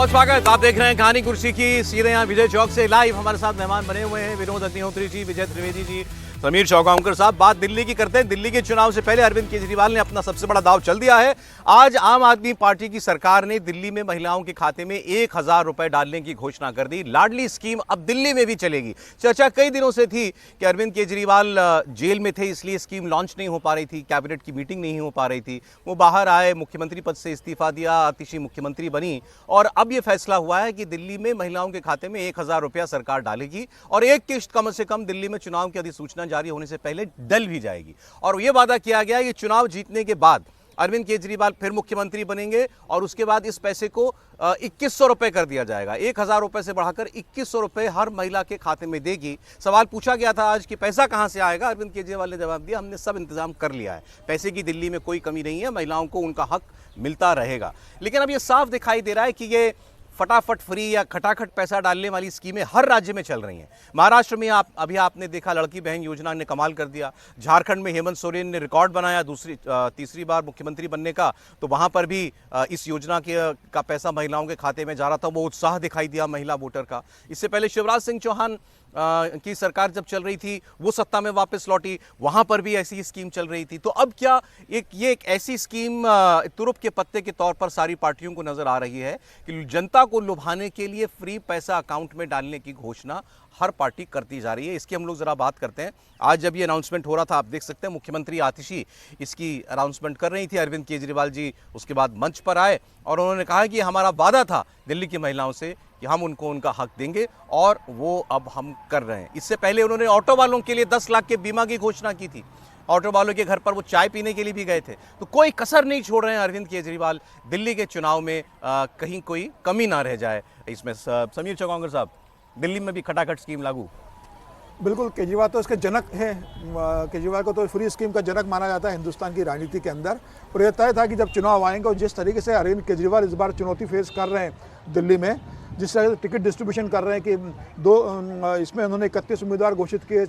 बहुत स्वागत। आप देख रहे हैं कहानी कुर्सी की, सीधे यहाँ विजय चौक से लाइव। हमारे साथ मेहमान बने हुए हैं विनोद अग्निहोत्री जी, विजय त्रिवेदी जी, समीर चौगांवकर साहब। बात दिल्ली की करते हैं। दिल्ली के चुनाव से पहले अरविंद केजरीवाल ने अपना सबसे बड़ा दांव चल दिया है। आज आम आदमी पार्टी की सरकार ने दिल्ली में महिलाओं के खाते में 1000 रुपए डालने की घोषणा कर दी। लाडली स्कीम अब दिल्ली में भी चलेगी। चर्चा कई दिनों से थी कि अरविंद केजरीवाल जेल में थे, इसलिए स्कीम लॉन्च नहीं हो पा रही थी, कैबिनेट की मीटिंग नहीं हो पा रही थी। वो बाहर आए, मुख्यमंत्री पद से इस्तीफा दिया, आतिशी मुख्यमंत्री बनी और अब यह फैसला हुआ है कि दिल्ली में महिलाओं के खाते में 1000 रुपया सरकार डालेगी और एक किश्त कम से कम दिल्ली में चुनाव की अधिसूचना जारी होने से पहले डल भी जाएगी। और यह वादा किया गया कि चुनाव जीतने के बाद अरविंद केजरीवाल फिर मुख्यमंत्री बनेंगे और उसके बाद इस पैसे को 2100 रुपए कर दिया जाएगा। 1000 रुपए से बढ़ाकर 2100 रुपए हर महिला के खाते में देगी। सवाल पूछा गया था आज कि पैसा कहां से आएगा। अरविंद केजरीवाल ने जवाब दिया, हमने सब इंतजाम कर लिया है, पैसे की दिल्ली में कोई कमी नहीं है, महिलाओं को उनका हक मिलता रहेगा। लेकिन अब यह साफ दिखाई दे रहा है कि ये फटाफट फ्री या खटाखट पैसा डालने वाली स्कीमें हर राज्य में चल रही हैं। महाराष्ट्र में अभी आपने देखा, लड़की बहन योजना ने कमाल कर दिया। झारखंड में हेमंत सोरेन ने रिकॉर्ड बनाया तीसरी बार मुख्यमंत्री बनने का, तो वहां पर भी इस योजना का पैसा महिलाओं के खाते में जा रहा था। वो उत्साह दिखाई दिया महिला वोटर का। इससे पहले शिवराज सिंह चौहान की सरकार जब चल रही थी, वो सत्ता में वापस लौटी, वहां पर भी ऐसी स्कीम चल रही थी। तो अब क्या ये एक ऐसी स्कीम तुरुप के पत्ते के तौर पर सारी पार्टियों को नजर आ रही है कि जनता को लुभाने के लिए फ्री पैसा अकाउंट में डालने की घोषणा हर पार्टी करती जा रही है। इसकी हम लोग जरा बात करते हैं। आज जब ये अनाउंसमेंट हो रहा था, आप देख सकते हैं मुख्यमंत्री आतिशी इसकी अनाउंसमेंट कर रही थी। अरविंद केजरीवाल जी उसके बाद मंच पर आए और उन्होंने कहा कि हमारा वादा था दिल्ली की महिलाओं से कि हम उनको उनका हक देंगे और वो अब हम कर रहे हैं। इससे पहले उन्होंने ऑटो वालों के लिए 10 लाख के बीमा की घोषणा की थी। ऑटो वालों के घर पर वो चाय पीने के लिए भी गए थे। तो कोई कसर नहीं छोड़ रहे हैं अरविंद केजरीवाल। दिल्ली के चुनाव में कहीं कोई कमी ना रह जाए इसमें। समीर चौगांवकर साहब, दिल्ली में भी खटाखट स्कीम लागू। बिल्कुल, केजरीवाल तो इसके जनक हैं। केजरीवाल को तो फ्री स्कीम का जनक माना जाता है हिंदुस्तान की राजनीति के अंदर। और यह तय था कि जब चुनाव आएंगे और जिस तरीके से अरविंद केजरीवाल इस बार चुनौती फेस कर रहे हैं दिल्ली में, जिस तरह से टिकट डिस्ट्रीब्यूशन कर रहे हैं कि इसमें उन्होंने 31 उम्मीदवार घोषित किए,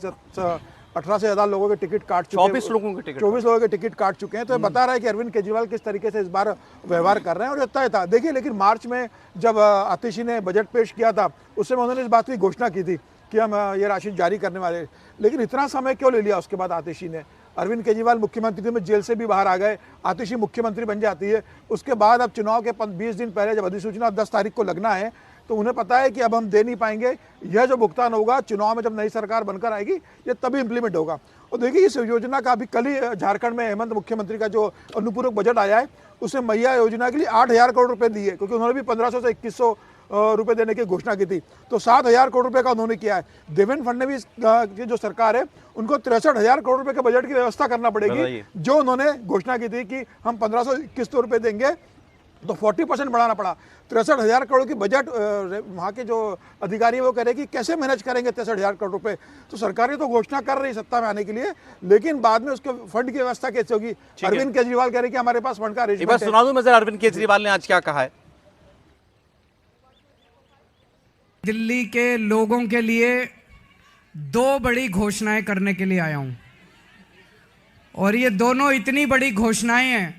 18 से ज़्यादा लोगों के टिकट काट चुके हैं, 24 लोगों के टिकट काट चुके हैं। तो ये बता रहा है कि अरविंद केजरीवाल किस तरीके से इस बार व्यवहार कर रहे हैं। और ये तय था। देखिए, लेकिन मार्च में जब आतिशी ने बजट पेश किया था, उस समय उन्होंने इस बात की घोषणा की थी कि हम ये राशि जारी करने वाले। लेकिन इतना समय क्यों ले लिया उसके बाद आतिशी ने? अरविंद केजरीवाल मुख्यमंत्री में जेल से भी बाहर आ गए, आतिशी मुख्यमंत्री बन जाती है। उसके बाद अब चुनाव के 20 दिन पहले जब अधिसूचना 10 तारीख को लगना है, तो उन्हें पता है कि अब हम दे नहीं पाएंगे। यह जो भुगतान होगा चुनाव में जब नई सरकार बनकर आएगी, ये तभी इंप्लीमेंट होगा। और देखिए, इस योजना का अभी कल ही झारखंड में हेमंत मुख्यमंत्री का जो अनुपूरक बजट आया है, उसमें मैया योजना के लिए 8000 करोड़ रुपए दिए, क्योंकि उन्होंने भी 1500 से 2100 रुपए देने की घोषणा की थी। तो 7000 करोड़ रुपए का उन्होंने किया है। देवेंद्र फडणवीस की जो सरकार है, उनको 63,000 करोड़ रुपए के बजट की व्यवस्था करना पड़ेगी, जो उन्होंने घोषणा की थी कि हम 1521 रुपए देंगे। तो 40% बढ़ाना पड़ा। 63,000 करोड़ की बजट वहाँ के जो अधिकारी वो कह रहे कि कैसे मैनेज करेंगे 63,000 करोड़ रुपए। तो सरकार तो घोषणा कर रही सत्ता में आने के लिए, लेकिन बाद में उसके फंड की व्यवस्था कैसे होगी? अरविंद केजरीवाल कह रहे कि हमारे पास फंड का अरेंजमेंट है। सुना दूं मैं जरा अरविंद केजरीवाल ने आज क्या कहा है। दिल्ली के लोगों के लिए 2 बड़ी घोषणाएं करने के लिए आया हूं, और ये दोनों इतनी बड़ी घोषणाएं हैं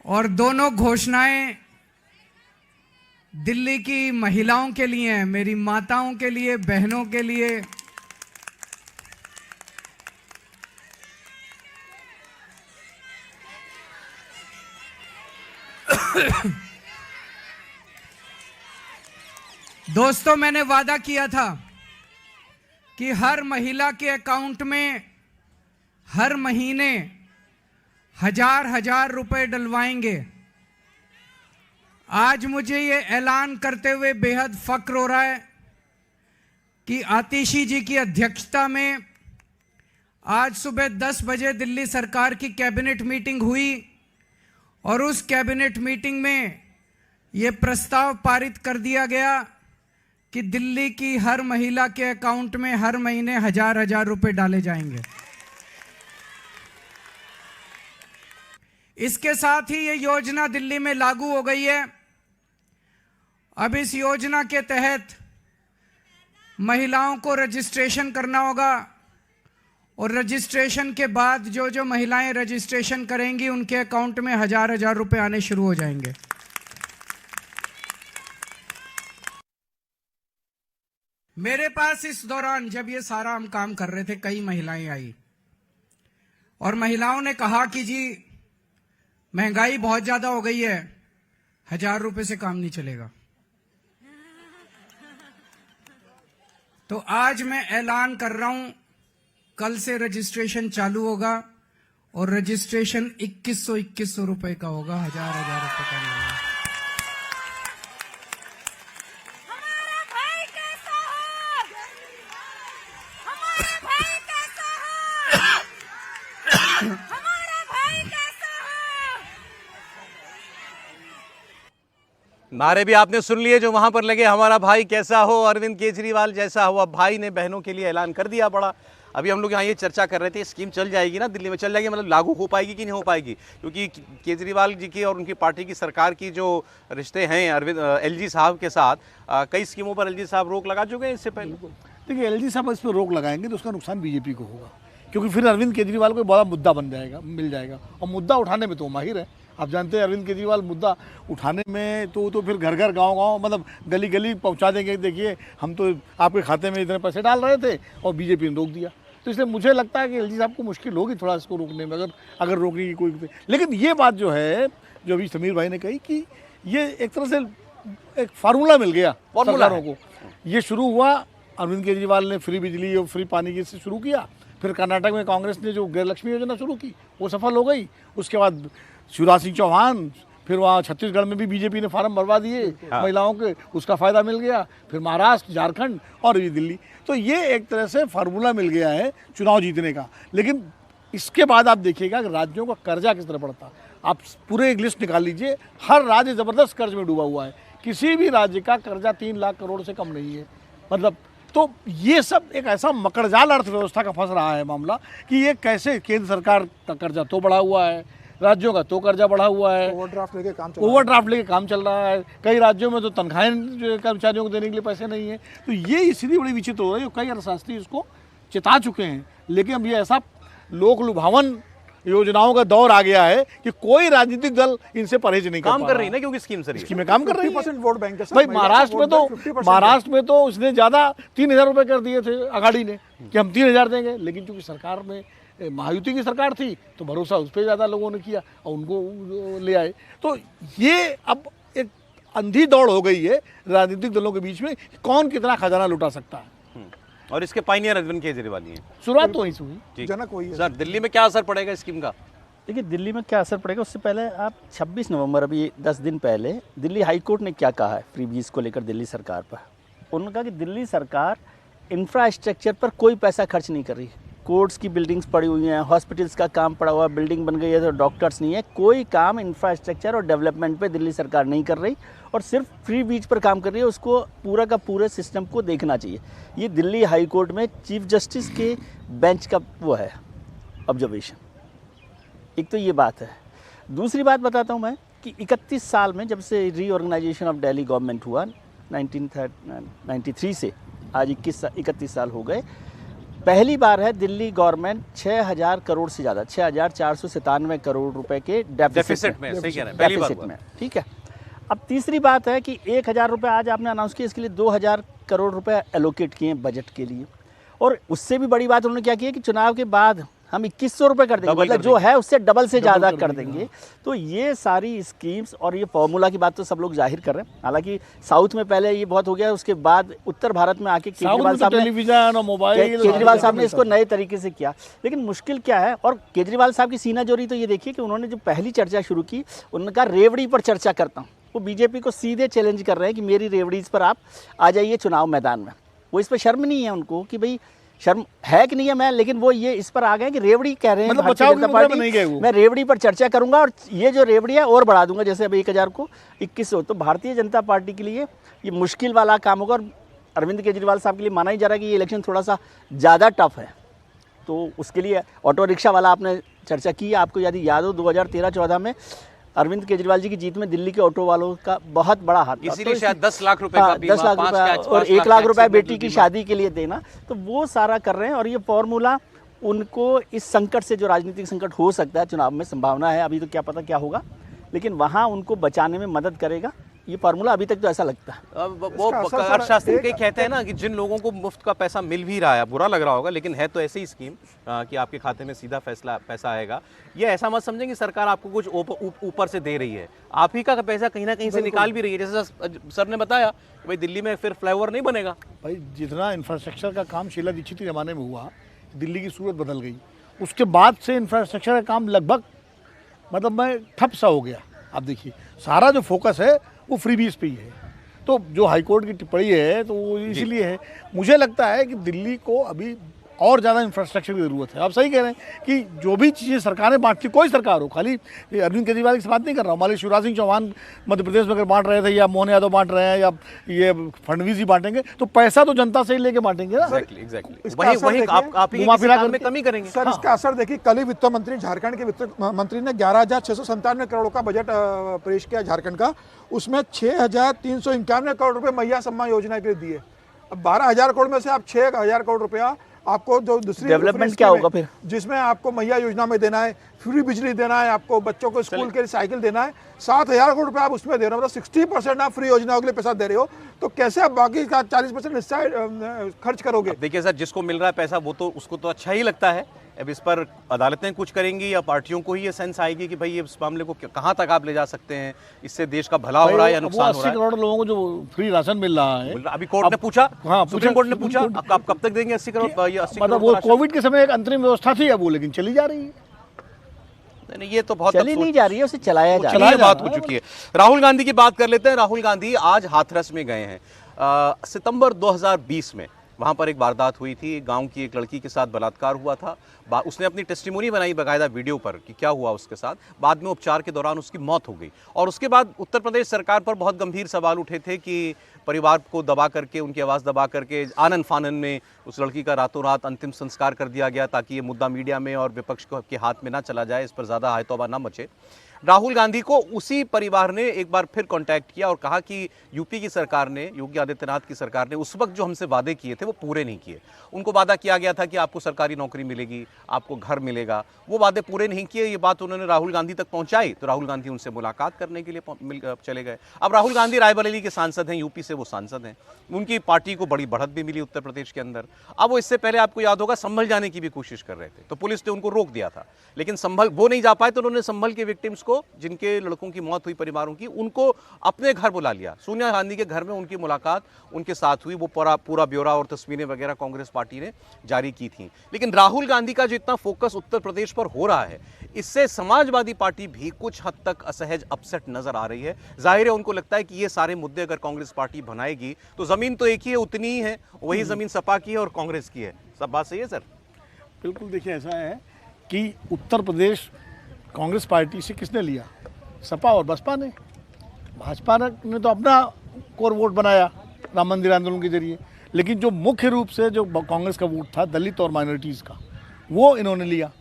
और दोनों घोषणाएं दिल्ली की महिलाओं के लिए हैं, मेरी माताओं के लिए, बहनों के लिए। दोस्तों, मैंने वादा किया था कि हर महिला के अकाउंट में हर महीने 1000 रुपए डलवाएंगे। आज मुझे ये ऐलान करते हुए बेहद फक्र हो रहा है कि आतिशी जी की अध्यक्षता में आज सुबह 10 बजे दिल्ली सरकार की कैबिनेट मीटिंग हुई और उस कैबिनेट मीटिंग में ये प्रस्ताव पारित कर दिया गया कि दिल्ली की हर महिला के अकाउंट में हर महीने 1000 रुपए डाले जाएंगे। इसके साथ ही ये योजना दिल्ली में लागू हो गई है। अब इस योजना के तहत महिलाओं को रजिस्ट्रेशन करना होगा और रजिस्ट्रेशन के बाद जो जो महिलाएं रजिस्ट्रेशन करेंगी उनके अकाउंट में 1000 रुपए आने शुरू हो जाएंगे। मेरे पास इस दौरान जब ये सारा हम काम कर रहे थे कई महिलाएं आई और महिलाओं ने कहा कि जी महंगाई बहुत ज्यादा हो गई है, 1000 रुपए से काम नहीं चलेगा। तो आज मैं ऐलान कर रहा हूं, कल से रजिस्ट्रेशन चालू होगा और रजिस्ट्रेशन 2100 रुपए का होगा, 1000 रुपए का नहीं होगा। हमारा भाई कैसा हो? हमारा भाई कैसा हो? हमारा भाई कैसा हो? नारे भी आपने सुन लिए जो वहां पर लगे, हमारा भाई कैसा हो, अरविंद केजरीवाल जैसा हो। अब भाई ने बहनों के लिए ऐलान कर दिया बड़ा। अभी हम लोग यहाँ ये चर्चा कर रहे थे, स्कीम चल जाएगी ना, दिल्ली में चल जाएगी, मतलब लागू हो पाएगी कि नहीं हो पाएगी, क्योंकि केजरीवाल जी की और उनकी पार्टी की सरकार की जो रिश्ते हैं अरविंद एलजी साहब के साथ, कई स्कीमों पर एलजी साहब रोक लगा चुके हैं इससे पहले। देखिए, एलजी साहब इस पर रोक लगाएंगे तो उसका नुकसान बीजेपी को होगा, क्योंकि फिर अरविंद केजरीवाल को बड़ा मुद्दा बन जाएगा, मिल जाएगा। और मुद्दा उठाने में तो माहिर है, आप जानते हैं अरविंद केजरीवाल मुद्दा उठाने में तो फिर घर घर गांव मतलब गली गली पहुंचा देंगे। देखिए, हम तो आपके खाते में इतने पैसे डाल रहे थे और बीजेपी ने रोक दिया। तो इसलिए मुझे लगता है कि एलजी साहब को मुश्किल होगी थोड़ा इसको रोकने में, अगर रोकने की कोई। लेकिन ये बात जो है, जो अभी समीर भाई ने कही कि ये एक तरह से एक फार्मूला मिल गया सरकारों को। ये शुरू हुआ, अरविंद केजरीवाल ने फ्री बिजली और फ्री पानी की से शुरू किया। फिर कर्नाटक में कांग्रेस ने जो गृहलक्ष्मी योजना शुरू की वो सफल हो गई। उसके बाद शिवराज सिंह चौहान, फिर वहाँ छत्तीसगढ़ में भी बीजेपी ने फार्म भरवा दिए महिलाओं के, उसका फ़ायदा मिल गया। फिर महाराष्ट्र, झारखंड और ये दिल्ली। तो ये एक तरह से फार्मूला मिल गया है चुनाव जीतने का। लेकिन इसके बाद आप देखिएगा कि राज्यों का कर्जा किस तरह बढ़ता। आप पूरे एक लिस्ट निकाल लीजिए, हर राज्य ज़बरदस्त कर्ज में डूबा हुआ है। किसी भी राज्य का कर्जा 3 लाख करोड़ से कम नहीं है। मतलब तो ये सब एक ऐसा मकड़जाल अर्थव्यवस्था का फंस रहा है मामला कि ये कैसे, केंद्र सरकार का कर्जा तो बढ़ा हुआ है, राज्यों का तो कर्जा बढ़ा हुआ है, ओवरड्राफ्ट लेके काम चल रहा है। कई राज्यों में तो तनख्वाहें कर्मचारियों को देने के लिए पैसे नहीं है। तो ये स्थिति बड़ी विचित्र हो रही है। कई अर्थशास्त्री इसको चेता चुके हैं, लेकिन अब ये ऐसा लोक लुभावन योजनाओं का दौर आ गया है कि कोई राजनीतिक दल इनसे परहेज नहीं काम कर रही है ना, क्योंकि स्कीम काम कर रही है। 50% वोट बैंक है भाई, महाराष्ट्र में तो उसने ज्यादा 3000 रुपए कर दिए थे अघाड़ी ने कि हम 3000 देंगे। लेकिन चूंकि सरकार में महायुति की सरकार थी तो भरोसा उस पर ज़्यादा लोगों ने किया और उनको ले आए। तो ये अब एक अंधी दौड़ हो गई है राजनीतिक दलों के बीच में, कौन कितना खजाना लुटा सकता है। और इसके पायनियर अरविंद केजरीवाल ही हैं। शुरुआत तो वहीं से हुई। जनक वही है। सर, दिल्ली में क्या असर पड़ेगा स्कीम का? देखिए, दिल्ली में क्या असर पड़ेगा उससे पहले आप 26 नवंबर, अभी 10 दिन पहले दिल्ली हाई कोर्ट ने क्या कहा है फ्रीबीज को लेकर दिल्ली सरकार पर। उन्होंने कहा कि दिल्ली सरकार इंफ्रास्ट्रक्चर पर कोई पैसा खर्च नहीं कर रही है। कोर्ट्स की बिल्डिंग्स पड़ी हुई हैं, हॉस्पिटल्स का काम पड़ा हुआ, बिल्डिंग बन गई है तो डॉक्टर्स नहीं है, कोई काम इंफ्रास्ट्रक्चर और डेवलपमेंट पे दिल्ली सरकार नहीं कर रही और सिर्फ फ्री बीज पर काम कर रही है। उसको पूरा का पूरे सिस्टम को देखना चाहिए। ये दिल्ली हाई कोर्ट में चीफ जस्टिस के बेंच का वो है ऑब्जर्वेशन। एक तो ये बात है। दूसरी बात बताता हूँ मैं कि 31 साल में जब से रीऑर्गेनाइजेशन ऑफ दिल्ली गवर्नमेंट हुआ 1993 से आज 31 साल हो गए, पहली बार है दिल्ली गवर्नमेंट 6000 करोड़ से ज़्यादा 6497 करोड़ रुपए के डेफिसिट में, सही कह रहे हैं, पहली बार में। ठीक है। अब तीसरी बात है कि 1000 रुपये आज आपने अनाउंस किया, इसके लिए 2000 करोड़ रुपए एलोकेट किए हैं बजट के लिए। और उससे भी बड़ी बात उन्होंने क्या की है कि चुनाव के बाद हम 2100 रुपये कर देंगे, मतलब जो है उससे डबल से ज़्यादा कर देंगे। तो ये सारी स्कीम्स और ये फॉर्मूला की बात तो सब लोग जाहिर कर रहे हैं। हालांकि साउथ में पहले ये बहुत हो गया, उसके बाद उत्तर भारत में आके केजरीवाल साहब ने इसको नए तरीके से किया। लेकिन मुश्किल क्या है, और केजरीवाल साहब की सीनाजोरी तो ये देखिए कि उन्होंने जो पहली चर्चा शुरू की, उन्होंने कहा रेवड़ी पर चर्चा करता हूँ। वो बीजेपी को सीधे चैलेंज कर रहे हैं कि मेरी रेवड़ीज पर आप आ जाइए चुनाव मैदान में। वो इस पर शर्म नहीं है उनको कि भाई शर्म है कि नहीं है मैं, लेकिन वो ये इस पर आ गए कि रेवड़ी कह रहे हैं मतलब भारतीय जनता पार्टी, मैं रेवड़ी पर चर्चा करूंगा और ये जो रेवड़ी है और बढ़ा दूंगा, जैसे अभी 1000 को 2100। तो भारतीय जनता पार्टी के लिए ये मुश्किल वाला काम होगा। और अरविंद केजरीवाल साहब के लिए माना ही जा रहा है कि ये इलेक्शन थोड़ा सा ज़्यादा टफ है। तो उसके लिए ऑटो रिक्शा वाला आपने चर्चा की, आपको यदि याद हो 2013-14 में अरविंद केजरीवाल जी की जीत में दिल्ली के ऑटो वालों का बहुत बड़ा हाथ था। इसीलिए शायद 10 लाख रुपए का बीमा, 10 लाख रुपए और 1 लाख रुपए बेटी की शादी के लिए देना, तो वो सारा कर रहे हैं। और ये फॉर्मूला उनको इस संकट से, जो राजनीतिक संकट हो सकता है चुनाव में, संभावना है, अभी तो क्या पता क्या होगा, लेकिन वहाँ उनको बचाने में मदद करेगा। ये फार्मूला अभी तक तो ऐसा लगता है। वो इसका असर सर अर्थशास्त्री एक- कई कहते हैं ना कि जिन लोगों को मुफ्त का पैसा मिल भी रहा है, बुरा लग रहा होगा, लेकिन है तो ऐसी ही स्कीम कि आपके खाते में सीधा पैसा आएगा। ये ऐसा मत समझें कि सरकार आपको कुछ ऊपर से दे रही है, आप ही का पैसा कहीं ना कहीं से निकाल भी रही है। जैसे सर ने बताया कि भाई दिल्ली में फिर फ्लाईओवर नहीं बनेगा। भाई जितना इंफ्रास्ट्रक्चर का काम शीला दीक्षित के ज़माने में हुआ, दिल्ली की सूरत बदल गई। उसके बाद से इंफ्रास्ट्रक्चर का काम लगभग मतलब मैं ठप सा हो गया। आप देखिए सारा जो फोकस है वो फ्रीबीज पे ही है। तो जो हाईकोर्ट की टिप्पणी है तो वो इसीलिए है। मुझे लगता है कि दिल्ली को अभी और ज़्यादा इंफ्रास्ट्रक्चर की ज़रूरत है। आप सही कह रहे हैं कि जो भी चीज़ें सरकारें बांटती, कोई सरकार हो, खाली अरविंद केजरीवाल की बात नहीं कर रहा हूँ, मान लीजिए शिवराज सिंह चौहान मध्य प्रदेश में अगर बांट रहे थे, या मोहन यादव बांट रहे हैं, या ये फडणवीस जी बांटेंगे, तो पैसा तो जनता से ही लेके बांटेंगे ना। एग्जैक्टली इसका वही असर वही देखिए, आप ही घुमा किसी फिरा काम में करके- कमी करेंगे। सर इसका असर देखिए, कल ही वित्त मंत्री, झारखंड के वित्त मंत्री ने 11,697 करोड़ का बजट पेश किया झारखंड का। उसमें 6,391 करोड़ रुपए मैया सम्मान योजना के लिए दिए। अब 12,000 करोड़ में से आप 6,000 करोड़ रुपया आपको जो दूसरी डेवलपमेंट स्कीम क्या है, होगा फिर? जिसमें आपको मैया योजना में देना है, फ्री बिजली देना है, आपको बच्चों को स्कूल के लिए साइकिल देना है, 7,000 करोड़ रुपए आप उसमें दे रहे हो, मतलब 60% आप फ्री योजनाओं के लिए पैसा दे रहे हो। तो कैसे आप बाकी का 40% हिस्सा खर्च करोगे? देखिए सर, जिसको मिल रहा है पैसा वो तो उसको तो अच्छा ही लगता है। अब इस पर अदालतें कुछ करेंगी या पार्टियों को ही ये सेंस आएगी कि भाई ये इस मामले को कहाँ तक आप ले जा सकते हैं, इससे देश का भला हो रहा है या वो नुकसान हो 80 रहा है। करोड़ लोगों को जो फ्री राशन मिल रहा है, अभी कोर्ट ने पूछा, हाँ, सुप्रीम कोर्ट ने पूछा सुप्रीम कोर्ट- आप कब तक देंगे 80 करोड़, ये 80 मतलब करोड़ वो का राशन? कोविड के समय एक अंतरिम व्यवस्था थी, अब वो लेकिन चली जा रही है। नहीं, ये तो बहुत चली अफसोस- नहीं जा रही है, उसे चलाया जा रहा चलिए है। बात हो चुकी है। राहुल गांधी की बात कर लेते हैं। राहुल गांधी आज हाथरस में गए हैं। सितंबर 2020 में वहाँ पर एक वारदात हुई थी, गांव की एक लड़की के साथ बलात्कार हुआ था। उसने अपनी टेस्टिमोनी बनाई बाकायदा वीडियो पर कि क्या हुआ उसके साथ। बाद में उपचार के दौरान उसकी मौत हो गई और उसके बाद उत्तर प्रदेश सरकार पर बहुत गंभीर सवाल उठे थे कि परिवार को दबा करके, उनकी आवाज़ दबा करके आनन फानन में उस लड़की का रातों रात अंतिम संस्कार कर दिया गया ताकि ये मुद्दा मीडिया में और विपक्ष के हाथ में ना चला जाए, इस पर ज़्यादा हायतौबा ना मचे। राहुल गांधी को उसी परिवार ने एक बार फिर कांटेक्ट किया और कहा कि यूपी की सरकार ने, योगी आदित्यनाथ की सरकार ने उस वक्त जो हमसे वादे किए थे वो पूरे नहीं किए। उनको वादा किया गया था कि आपको सरकारी नौकरी मिलेगी, आपको घर मिलेगा, वो वादे पूरे नहीं किए। ये बात उन्होंने राहुल गांधी तक पहुंचाई तो राहुल गांधी उनसे मुलाकात करने के लिए चले गए। अब राहुल गांधी रायबरेली के सांसद हैं, यूपी से वो सांसद हैं, उनकी पार्टी को बड़ी बढ़त भी मिली उत्तर प्रदेश के अंदर। अब वो इससे पहले आपको याद होगा संभल जाने की भी कोशिश कर रहे थे, तो पुलिस ने उनको रोक दिया था, लेकिन संभल वो नहीं जा पाए तो उन्होंने संभल के विक्टिम्स को, जिनके लड़कों की मौत हुई परिवारों की, उनको अपने घर बुला लिया। सोनिया गांधी के घर में उनकी मुलाकात उनके साथ हुई। वो पूरा ब्यौरा और तस्वीरें वगैरह कांग्रेस पार्टी ने जारी की थी। लेकिन राहुल गांधी का जो इतना फोकस उत्तर प्रदेश पर हो रहा है, इससे समाजवादी पार्टी भी कुछ हद तक असहज, अपसेट नजर आ रही है। जाहिर है उनको लगता है कि ये सारे मुद्दे अगर कांग्रेस पार्टी बनाएगी तो जमीन तो एक ही है, उतनी ही है, वही जमीन सपा की है और कांग्रेस की है। सब बात सही है सर? बिल्कुल। देखिए ऐसा है कि उत्तर प्रदेश कांग्रेस पार्टी से किसने लिया? सपा और बसपा ने। भाजपा ने तो अपना कोर वोट बनाया राम मंदिर आंदोलन के जरिए, लेकिन जो मुख्य रूप से जो कांग्रेस का वोट था दलित और माइनॉरिटीज़ का, वो इन्होंने लिया।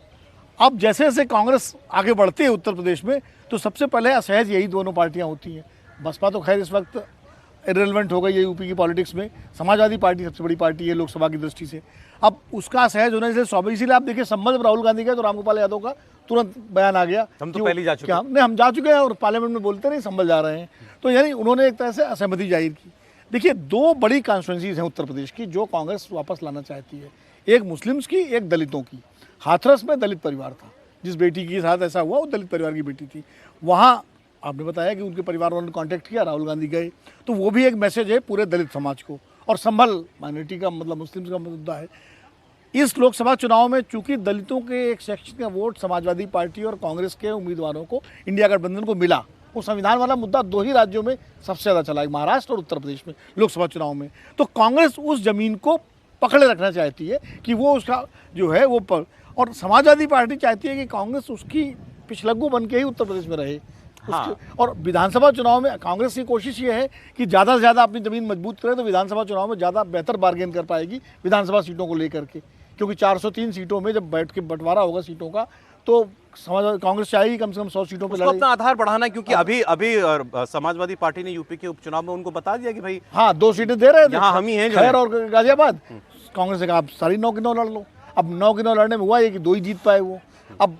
अब जैसे जैसे कांग्रेस आगे बढ़ती है उत्तर प्रदेश में, तो सबसे पहले असहज यही दोनों पार्टियां होती हैं। बसपा तो खैर इस वक्त इरेलेवेंट हो गई है यूपी की पॉलिटिक्स में। समाजवादी पार्टी सबसे बड़ी पार्टी है लोकसभा की दृष्टि से। अब उसका असहज होने से स्वाभाविक, इसीलिए आप देखिए संबल जब राहुल गांधी गए तो रामगोपाल यादव का तुरंत बयान आ गया। हम तो कि पहले ही जा चुके हैं। नहीं, हम जा चुके हैं और पार्लियामेंट में बोलते नहीं संभल जा रहे हैं। तो यानी उन्होंने एक तरह से असहमति जाहिर की। देखिए दो बड़ी कॉन्स्टिट्यूंसीज हैं उत्तर प्रदेश की जो कांग्रेस वापस लाना चाहती है, एक मुस्लिम्स की, एक दलितों की। हाथरस में दलित परिवार था, जिस बेटी के साथ ऐसा हुआ वो दलित परिवार की बेटी थी। वहाँ आपने बताया कि उनके परिवार वालों ने कांटेक्ट किया, राहुल गांधी गए, तो वो भी एक मैसेज है पूरे दलित समाज को। और संभल माइनॉरिटी का मतलब मुस्लिम्स का मुद्दा है। इस लोकसभा चुनाव में चूंकि दलितों के एक सेक्शन का वोट समाजवादी पार्टी और कांग्रेस के उम्मीदवारों को, इंडिया गठबंधन को मिला, वो संविधान वाला मुद्दा दो ही राज्यों में सबसे ज़्यादा चला है, महाराष्ट्र और उत्तर प्रदेश में लोकसभा चुनाव में। तो कांग्रेस उस जमीन को पकड़े रखना चाहती है कि वो उसका जो है वो और समाजवादी पार्टी चाहती है कि कांग्रेस उसकी पिछलग्गू बन के ही उत्तर प्रदेश में रहे। और विधानसभा चुनाव में कांग्रेस की कोशिश ये है कि ज़्यादा से ज़्यादा अपनी ज़मीन मजबूत करे, तो विधानसभा चुनाव में ज़्यादा बेहतर बार्गेन कर पाएगी विधानसभा सीटों को लेकर के, क्योंकि 403 सीटों में जब बैठ के बंटवारा होगा सीटों का, तो कांग्रेस चाहेगी कम से कम 100 सीटों पर उसको अपना आधार बढ़ाना, क्योंकि अभी समाजवादी पार्टी ने यूपी के उपचुनाव में उनको बता दिया कि भाई हाँ 2 सीटें दे रहे थे, यहाँ हम ही हैं जो खैर और गाजियाबाद। कांग्रेस ने कहा आप सारी 9 की 9 लड़ लो। अब 9 की 9 लड़ने में हुआ ये कि 2 ही जीत पाए वो। अब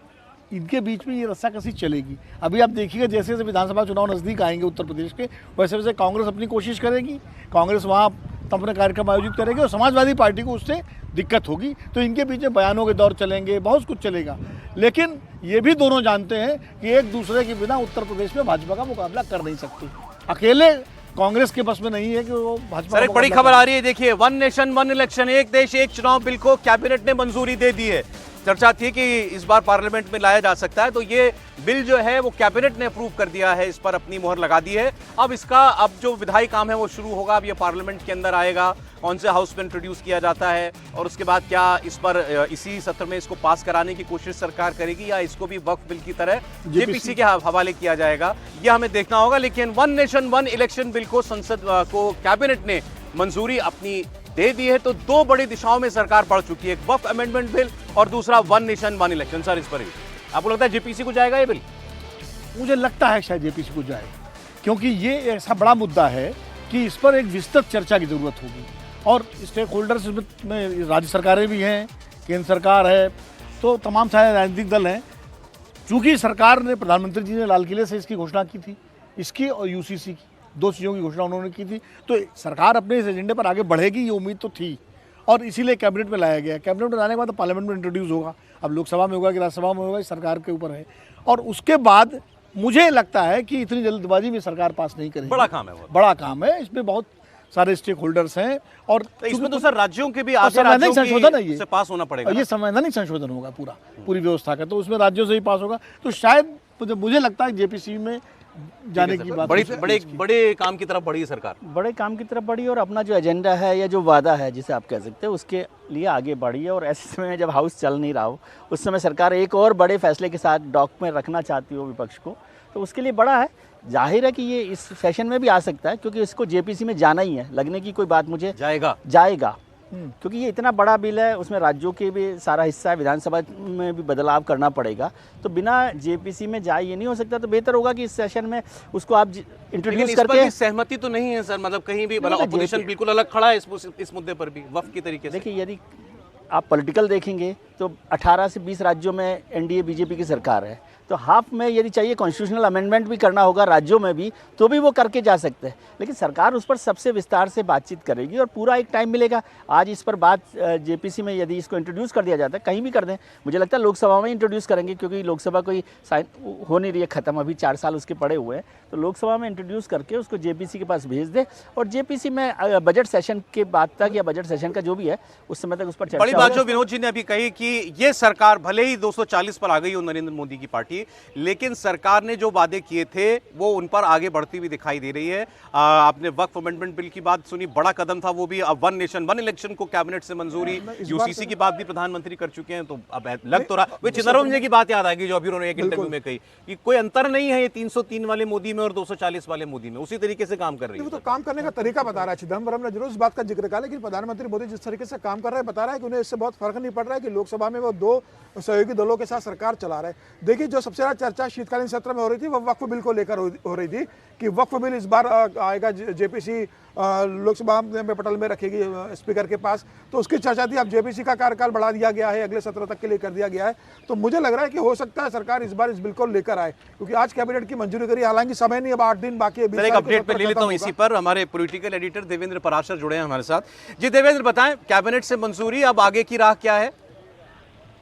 इनके बीच में ये रस्साकसी चलेगी। अभी आप देखिएगा जैसे जैसे विधानसभा चुनाव नज़दीक आएंगे उत्तर प्रदेश के, वैसे वैसे कांग्रेस अपनी कोशिश करेगी, कांग्रेस वहाँ अपने कार्यक्रम आयोजित करेगी और समाजवादी पार्टी को उससे दिक्कत होगी। तो इनके बीच में बयानों के दौर चलेंगे, बहुत कुछ चलेगा। लेकिन ये भी दोनों जानते हैं कि एक दूसरे के बिना उत्तर प्रदेश में भाजपा का मुकाबला कर नहीं सकते। अकेले कांग्रेस के बस में नहीं है कि वो भाजपा। सर एक बड़ी खबर आ रही है, देखिए, वन नेशन वन इलेक्शन, एक देश एक चुनाव बिल को कैबिनेट ने मंजूरी दे दी है। चर्चा थी कि इस बार पार्लियामेंट में लाया जा सकता है, तो ये बिल जो है वो कैबिनेट ने अप्रूव कर दिया है, इस पर अपनी मोहर लगा दी है। अब इसका जो विधायी काम है वो शुरू होगा। अब ये पार्लियामेंट के अंदर आएगा, कौन से हाउस में इंट्रोड्यूस किया जाता है और उसके बाद क्या इस पर इसी सत्र में इसको पास कराने की कोशिश सरकार करेगी या इसको भी वक्फ बिल की तरह जेपीसी के हवाले किया जाएगा, यह हमें देखना होगा। लेकिन one nation one election bill को संसद को कैबिनेट ने मंजूरी अपनी दे दी है। तो दो बड़ी दिशाओं में सरकार बढ़ चुकी है, एक वक्फ अमेंडमेंट बिल और दूसरा one nation one election. Sir इस पर आपको लगता है जेपीसी को जाएगा ये बिल? मुझे लगता है शायद जेपीसी को जाए, क्योंकि ये ऐसा बड़ा मुद्दा है कि इस पर एक विस्तृत चर्चा की जरूरत होगी और स्टेक होल्डर्स में राज्य सरकारें भी हैं, केंद्र सरकार है, तो तमाम सारे राजनीतिक दल हैं। चूंकि सरकार ने, प्रधानमंत्री जी ने लाल किले से इसकी घोषणा की थी, इसकी और यूसीसी की, दो चीज़ों की घोषणा उन्होंने की थी, तो सरकार अपने इस एजेंडे पर आगे बढ़ेगी, ये उम्मीद तो थी और इसीलिए कैबिनेट में लाया गया। कैबिनेट में लाने के बाद तो पार्लियामेंट में इंट्रोड्यूस होगा, अब लोकसभा में होगा कि राज्यसभा में होगा, सरकार के ऊपर है। और उसके बाद मुझे लगता है कि इतनी जल्दबाजी में सरकार पास नहीं करेगी। बड़ा काम है वो, बड़ा काम है, इसमें बहुत सारे स्टेक होल्डर्स हैं और इसमें तो सर राज्यों के भी संवैधानिक संशोधन है, ये पास होना पड़ेगा। ये संवैधानिक संशोधन होगा पूरी व्यवस्था का, तो उसमें राज्यों से ही पास होगा। तो शायद मुझे लगता है जेपीसी में जाने की बात बड़े काम की तरफ बढ़ी है सरकार, बड़े काम की तरफ बढ़ी और अपना जो एजेंडा है या जो वादा है जिसे आप कह सकते हैं उसके लिए आगे बढ़ी है। और ऐसे समय में जब हाउस चल नहीं रहा हो, उस समय सरकार एक और बड़े फैसले के साथ डॉक में रखना चाहती हो विपक्ष को, तो उसके लिए बड़ा है। जाहिर है कि ये इस सेशन में भी आ सकता है, क्योंकि इसको जेपीसी में जाना ही है, लगने की कोई बात मुझे जाएगा क्योंकि ये इतना बड़ा बिल है, उसमें राज्यों के भी सारा हिस्सा है, विधानसभा में भी बदलाव करना पड़ेगा, तो बिना जेपीसी में जाए ये नहीं हो सकता। तो बेहतर होगा कि इस सेशन में उसको आप इंट्रोड्यूस करके। सहमति तो नहीं है सर, मतलब कहीं भी अपोजिशन बिल्कुल अलग खड़ा है इस मुद्दे पर भी वक्फ की तरीके से। देखिए, यदि आप पॉलिटिकल देखेंगे तो 18 से 20 राज्यों में एनडीए बीजेपी की सरकार है, तो हाफ में यदि चाहिए कॉन्स्टिट्यूशनल अमेंडमेंट भी करना होगा राज्यों में भी, तो भी वो करके जा सकते हैं। लेकिन सरकार उस पर सबसे विस्तार से बातचीत करेगी और पूरा एक टाइम मिलेगा। आज इस पर बात जेपीसी में यदि इसको इंट्रोड्यूस कर दिया जाता है, कहीं भी कर दें, मुझे लगता है लोकसभा में इंट्रोड्यूस करेंगे, क्योंकि लोकसभा कोई हो नहीं रही है ख़त्म, अभी 4 साल उसके पड़े हुए हैं। तो लोकसभा में इंट्रोड्यूस करके उसको जेपीसी के पास भेज दे और जेपीसी में बजट सेशन के बाद तक या बजट सेशन का जो भी है उस समय तक उस पर चर्चा। बड़ी बात जो विनोद जी ने अभी कही कि ये सरकार भले ही 240 पर आ गई हो नरेंद्र मोदी की पार्टी, लेकिन सरकार ने जो वादे किए थे वो उन पर आगे बढ़ती हुई दिखाई दे रही है। आपने वक्फ अमेंडमेंट बिल की बात सुनी, बड़ा कदम था वो भी। अब वन नेशन वन इलेक्शन को कैबिनेट से मंजूरी, यूसीसी की बात भी प्रधानमंत्री कर चुके हैं। तो अब लग तो रहा, वे चिदंबरम की बात याद आएगी जो अभी उन्होंने एक इंटरव्यू में कही कि कोई अंतर नहीं है ये 303 वाले मोदी में और 240 वाले मोदी में, उसी तरीके से काम कर रही है। तो काम करने का तरीका बता रहा है चिदंबरम ने, जरूर इस बात का जिक्र किया, लेकिन प्रधानमंत्री मोदी जिस तरीके से काम कर रहे हैं बता रहा है कि उन्हें इससे बहुत फर्क नहीं पड़ रहा है कि लोकसभा में वो 2 सहयोगी दलों के साथ सरकार चला रहे हैं। देखिए, जो सबसे ज्यादा चर्चा शीतकालीन सत्र में हो रही थी वो वक्फ बिल को लेकर हो रही थी कि वक्फ बिल इस बार आएगा, जेपीसी लोकसभा में पटल में रखेगी स्पीकर के पास, तो उसकी चर्चा थी। अब जेपीसी का कार्यकाल बढ़ा दिया गया है, अगले सत्र तक के लिए कर दिया गया है। तो मुझे लग रहा है कि हो सकता है सरकार इस बार इस बिल को लेकर आए, क्योंकि आज कैबिनेट की मंजूरी करी, हालांकि समय नहीं, अब 8 दिन बाकी है। एक अपडेट पे ले लेता हूं इसी पर, हमारे पॉलिटिकल एडिटर देवेंद्र पराशर जुड़े हैं हमारे साथ। जी देवेंद्र, बताएं, कैबिनेट से मंजूरी, अब आगे की राह क्या है?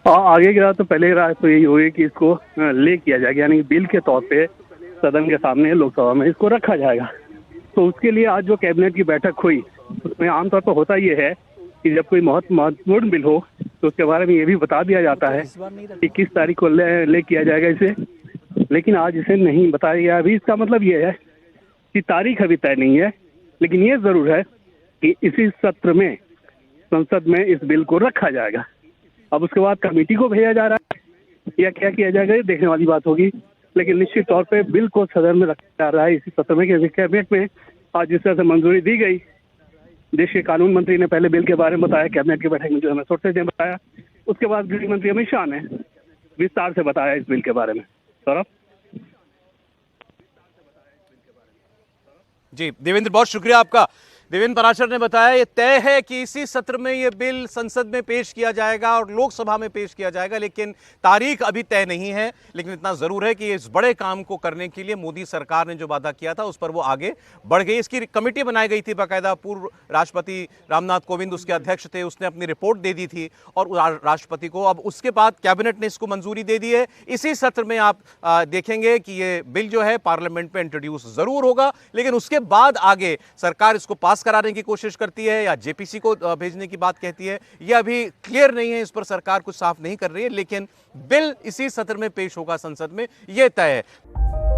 आगे की राह तो पहले राह तो यही होगी कि इसको ले किया जाएगा, यानी बिल के तौर पे सदन के सामने लोकसभा में इसको रखा जाएगा। तो उसके लिए आज जो कैबिनेट की बैठक हुई उसमें आमतौर पर होता ये है कि जब कोई महत्वपूर्ण बिल हो तो उसके बारे में ये भी बता दिया जाता है कि किस तारीख को ले किया जाएगा इसे, लेकिन आज इसे नहीं बताया गया। अभी इसका मतलब ये है कि तारीख अभी तय नहीं है, लेकिन ये जरूर है कि इसी सत्र में संसद में इस बिल को रखा जाएगा। अब उसके बाद कमेटी को भेजा जा रहा है या क्या किया जाएगा ये देखने वाली बात होगी, लेकिन निश्चित तौर पे बिल को सदन में रखा जा रहा है इसी सत्र में। कैबिनेट में आज जिस तरह से मंजूरी दी गई, देश के कानून मंत्री ने पहले बिल के बारे में बताया कैबिनेट की बैठक में, जो हमें सोचते थे बताया, उसके बाद गृह मंत्री अमित शाह ने विस्तार से बताया इस बिल के बारे में। सौरभ जी देवेंद्र, बहुत शुक्रिया आपका। देवेंद्र पराशर ने बताया ये तय है कि इसी सत्र में ये बिल संसद में पेश किया जाएगा और लोकसभा में पेश किया जाएगा, लेकिन तारीख अभी तय नहीं है। लेकिन इतना जरूर है कि इस बड़े काम को करने के लिए मोदी सरकार ने जो वादा किया था उस पर वो आगे बढ़ गई। इसकी कमेटी बनाई गई थी, बाकायदा पूर्व राष्ट्रपति रामनाथ कोविंद उसके अध्यक्ष थे, उसने अपनी रिपोर्ट दे दी थी और राष्ट्रपति को। अब उसके बाद कैबिनेट ने इसको मंजूरी दे दी है। इसी सत्र में आप देखेंगे कि ये बिल जो है पार्लियामेंट में इंट्रोड्यूस जरूर होगा, लेकिन उसके बाद आगे सरकार इसको पास कराने की कोशिश करती है या जेपीसी को भेजने की बात कहती है, यह अभी क्लियर नहीं है। इस पर सरकार कुछ साफ नहीं कर रही है, लेकिन बिल इसी सत्र में पेश होगा संसद में, यह तय है।